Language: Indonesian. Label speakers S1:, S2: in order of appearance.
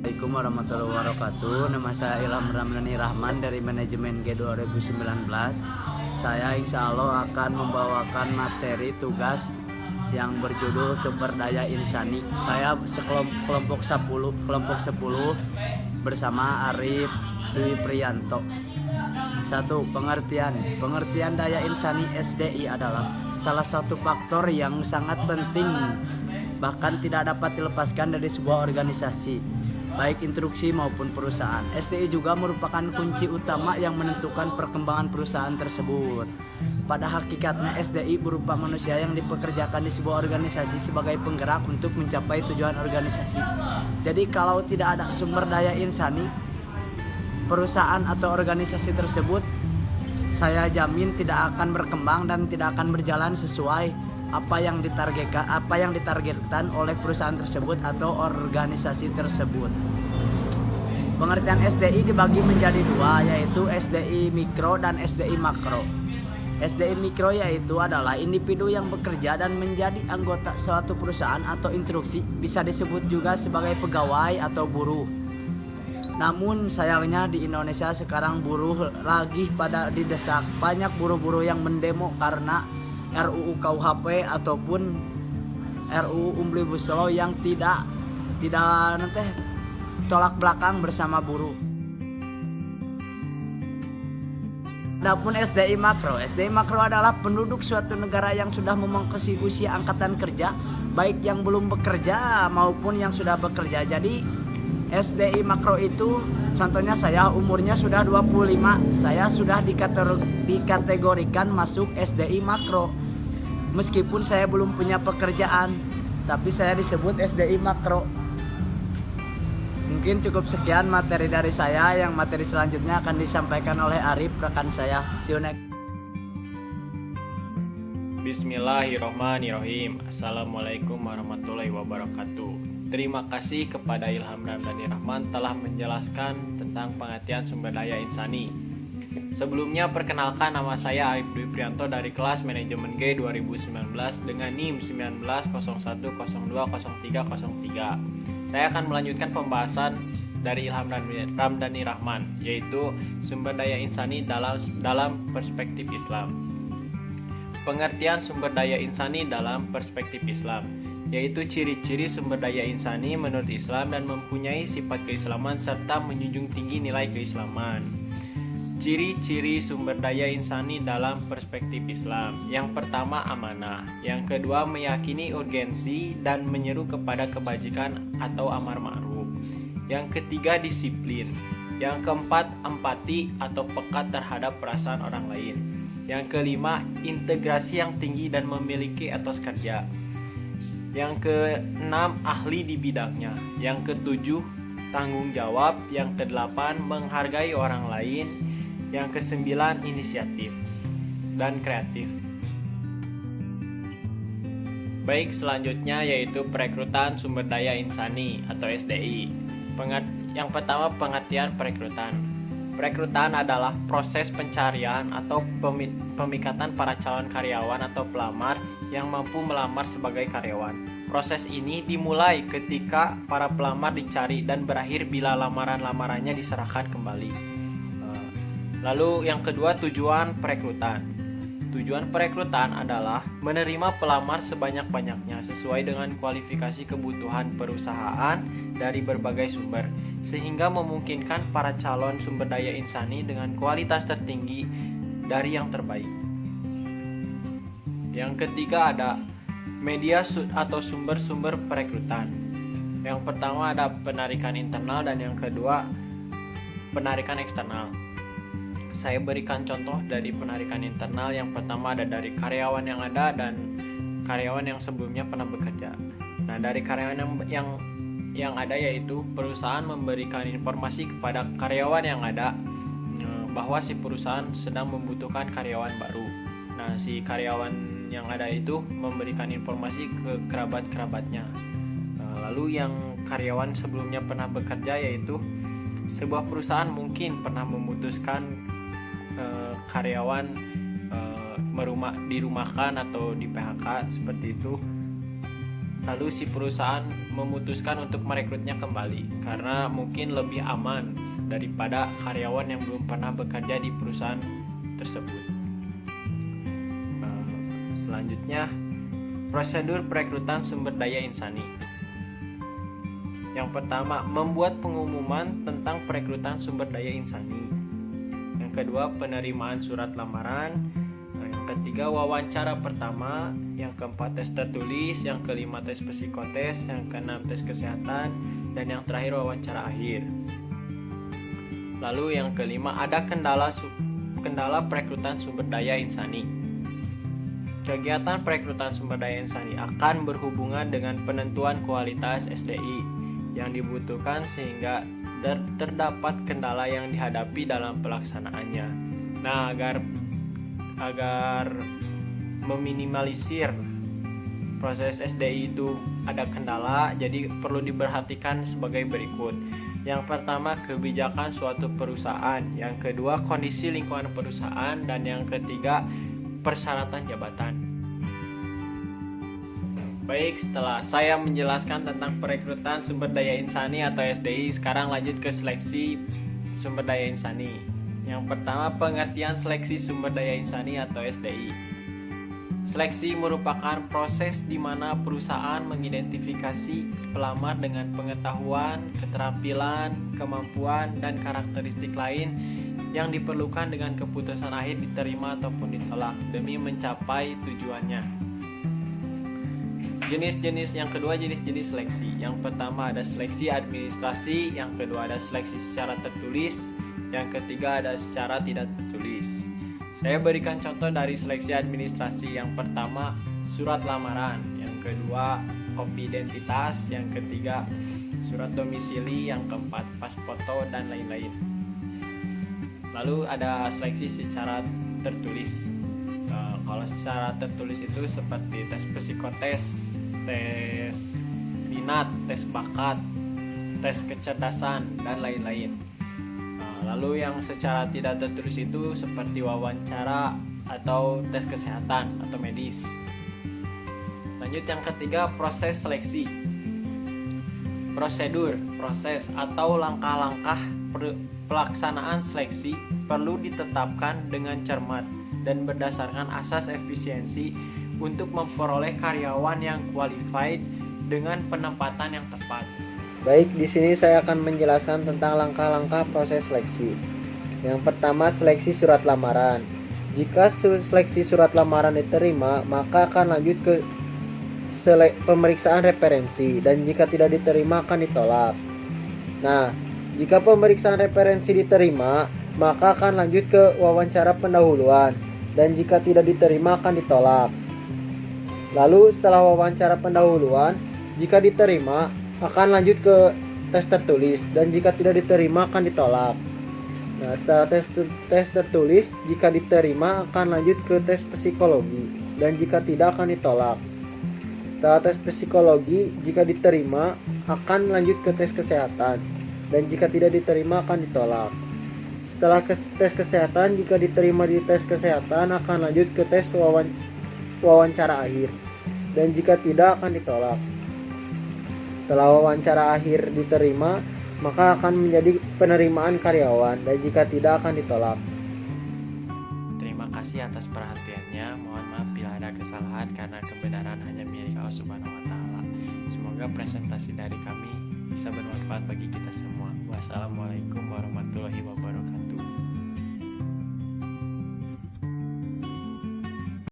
S1: Assalamualaikum warahmatullahi wabarakatuh. Nama saya Ilham Ramdhani Rahman dari manajemen G 2019. Saya insya Allah akan membawakan materi tugas yang berjudul sumber daya insani. Saya kelompok 10 bersama Arif Dwi Priyanto. 1. Pengertian daya insani SDI adalah salah satu faktor yang sangat penting, bahkan tidak dapat dilepaskan dari sebuah organisasi, baik instruksi maupun perusahaan. SDI juga merupakan kunci utama yang menentukan perkembangan perusahaan tersebut. Pada hakikatnya SDI berupa manusia yang dipekerjakan di sebuah organisasi sebagai penggerak untuk mencapai tujuan organisasi. Jadi kalau tidak ada sumber daya insani, perusahaan atau organisasi tersebut saya jamin tidak akan berkembang dan tidak akan berjalan sesuai apa yang ditargetkan oleh perusahaan tersebut atau organisasi tersebut. Pengertian SDI dibagi menjadi dua, yaitu SDI mikro dan SDI makro. SDI mikro yaitu adalah individu yang bekerja dan menjadi anggota suatu perusahaan atau instruksi, bisa disebut juga sebagai pegawai atau buruh. Namun sayangnya di Indonesia sekarang buruh lagi pada didesak. Banyak buruh-buruh yang mendemo karena RUU KUHP ataupun RUU Omnibus Law yang tidak tolak belakang bersama buruh. Adapun SDI makro adalah penduduk suatu negara yang sudah memasuki usia angkatan kerja, baik yang belum bekerja maupun yang sudah bekerja. Jadi SDI makro itu contohnya saya umurnya sudah 25, saya sudah dikategorikan masuk SDI makro. Meskipun saya belum punya pekerjaan, tapi saya disebut SDI makro. Mungkin cukup sekian materi dari saya, yang materi selanjutnya akan disampaikan oleh Arif, rekan saya. See you next.
S2: Bismillahirrahmanirrahim. Assalamualaikum warahmatullahi wabarakatuh. Terima kasih kepada Ilham Ramdhani Rahman telah menjelaskan tentang pengertian sumber daya insani. Sebelumnya perkenalkan, nama saya Arif Dwi Priyanto dari kelas manajemen G 2019 dengan NIM 1901020303. Saya akan melanjutkan pembahasan dari Ilham Ramdhani Rahman, yaitu sumber daya insani dalam perspektif Islam. Pengertian sumber daya insani dalam perspektif Islam, yaitu ciri-ciri sumber daya insani menurut Islam dan mempunyai sifat keislaman serta menjunjung tinggi nilai keislaman. Ciri-ciri sumber daya insani dalam perspektif Islam. Yang pertama, amanah. Yang kedua, meyakini urgensi dan menyeru kepada kebajikan atau amar ma'ruf. Yang ketiga, disiplin. Yang keempat, empati atau peka terhadap perasaan orang lain. Yang kelima, integrasi yang tinggi dan memiliki etos kerja. Yang keenam, ahli di bidangnya. Yang ketujuh, tanggung jawab. Yang kedelapan, menghargai orang lain. Yang kesembilan, inisiatif dan kreatif. Baik, selanjutnya yaitu perekrutan sumber daya insani atau SDI. Yang pertama, pengertian perekrutan. Perekrutan adalah proses pencarian atau pemikatan para calon karyawan atau pelamar yang mampu melamar sebagai karyawan. Proses ini dimulai ketika para pelamar dicari dan berakhir bila lamaran-lamarannya diserahkan kembali. Lalu yang kedua, tujuan perekrutan. Tujuan perekrutan adalah menerima pelamar sebanyak-banyaknya sesuai dengan kualifikasi kebutuhan perusahaan dari berbagai sumber, sehingga memungkinkan para calon sumber daya insani dengan kualitas tertinggi dari yang terbaik. Yang ketiga ada media atau sumber-sumber perekrutan. Yang pertama ada penarikan internal dan yang kedua penarikan eksternal. Saya berikan contoh dari penarikan internal. Yang pertama ada dari karyawan yang ada dan karyawan yang sebelumnya pernah bekerja. Nah, dari karyawan yang ada yaitu perusahaan memberikan informasi kepada karyawan yang ada bahwa si perusahaan sedang membutuhkan karyawan baru. Nah, si karyawan yang ada itu memberikan informasi ke kerabat-kerabatnya. Lalu yang karyawan sebelumnya pernah bekerja yaitu sebuah perusahaan mungkin pernah memutuskan karyawan dirumahkan atau di PHK seperti itu. lalu si perusahaan memutuskan untuk merekrutnya kembali karena mungkin lebih aman daripada karyawan yang belum pernah bekerja di perusahaan tersebut. Selanjutnya, prosedur perekrutan sumber daya insani. Yang pertama, membuat pengumuman tentang perekrutan sumber daya insani. Yang kedua, penerimaan surat lamaran. Yang ketiga, wawancara pertama. Yang keempat, tes tertulis. Yang kelima, tes psikotes. Yang keenam, tes kesehatan. Dan yang terakhir, wawancara akhir. Lalu yang kelima, ada kendala perekrutan sumber daya insani. Kegiatan perekrutan sumber daya insani akan berhubungan dengan penentuan kualitas SDI yang dibutuhkan sehingga terdapat kendala yang dihadapi dalam pelaksanaannya. Nah, agar meminimalisir proses SDI itu ada kendala, jadi perlu diperhatikan sebagai berikut. Yang pertama, kebijakan suatu perusahaan. Yang kedua, kondisi lingkungan perusahaan. Dan yang ketiga, persyaratan jabatan. Baik, setelah saya menjelaskan tentang perekrutan sumber daya insani atau SDI, sekarang lanjut ke seleksi sumber daya insani. Yang pertama, pengertian seleksi sumber daya insani atau SDI. Seleksi merupakan proses di mana perusahaan mengidentifikasi pelamar dengan pengetahuan, keterampilan, kemampuan, dan karakteristik lain yang diperlukan dengan keputusan akhir diterima ataupun ditolak demi mencapai tujuannya. Yang kedua, jenis-jenis seleksi. Yang pertama ada seleksi administrasi, yang kedua ada seleksi secara tertulis, yang ketiga ada secara tidak tertulis. Saya berikan contoh dari seleksi administrasi. Yang pertama, surat lamaran. Yang kedua, kopi identitas. Yang ketiga, surat domisili. Yang keempat, pas foto dan lain-lain. Lalu ada seleksi secara tertulis. Kalau secara tertulis itu seperti tes psikotes, tes minat, tes bakat, tes kecerdasan, dan lain-lain. Lalu yang secara tidak tertulis itu seperti wawancara atau tes kesehatan atau medis. Lanjut yang ketiga, proses seleksi. Prosedur, proses atau langkah-langkah pelaksanaan seleksi perlu ditetapkan dengan cermat dan berdasarkan asas efisiensi untuk memperoleh karyawan yang qualified dengan penempatan yang tepat.
S3: Baik, di sini saya akan menjelaskan tentang langkah-langkah proses seleksi. Yang pertama, seleksi surat lamaran. Jika seleksi surat lamaran diterima, maka akan lanjut ke pemeriksaan referensi, dan jika tidak diterima akan ditolak. Nah, jika pemeriksaan referensi diterima, maka akan lanjut ke wawancara pendahuluan, dan jika tidak diterima akan ditolak. Lalu setelah wawancara pendahuluan, jika diterima akan lanjut ke tes tertulis, dan jika tidak diterima akan ditolak. Nah, setelah tes tertulis, jika diterima akan lanjut ke tes psikologi, dan jika tidak akan ditolak. Setelah tes psikologi, jika diterima akan lanjut ke tes kesehatan, dan jika tidak diterima akan ditolak. Setelah tes kesehatan, jika diterima di tes kesehatan akan lanjut ke tes wawancara akhir, dan jika tidak akan ditolak. Setelah wawancara akhir diterima, maka akan menjadi penerimaan karyawan, dan jika tidak akan ditolak.
S2: Terima kasih atas perhatiannya. Mohon maaf bila ada kesalahan karena kebenaran hanya milik Allah Subhanahu wa taala. Semoga presentasi dari kami bisa bermanfaat bagi kita semua.